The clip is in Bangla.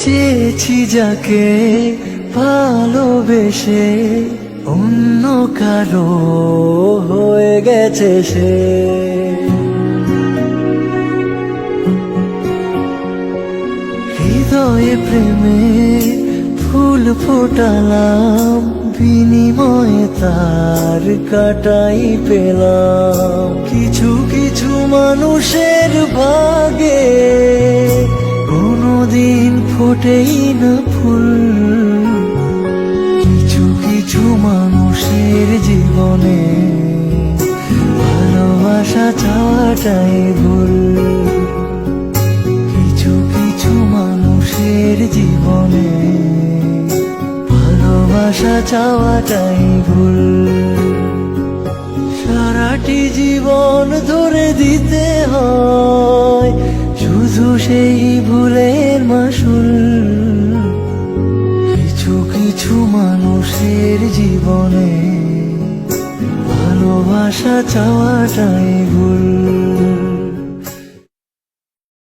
চেয়েছি যাকে ভালোবেসে অন্য কারো হয়ে গেছে সে। হৃদয়ে প্রেমে ফুল ফোটালাম, বিনিময়ে তার কাটাই পেলাম। কিছু কিছু মানুষের ভাগে কোনোদিন ফোটেই না ফুল, কিছু কিছু মানুষের জীবনে ভালোবাসা চাওয়াটাই ভুল। কিছু কিছু মানুষের জীবনে ভালোবাসা চাওয়াটাই ভুল। সারাটি জীবন ধরে দিতে হয় শুধু সেই ভুলের মাসুল। কিছু কিছু মানুষের জীবনে ভালোবাসা চাওয়াটাই ভুল।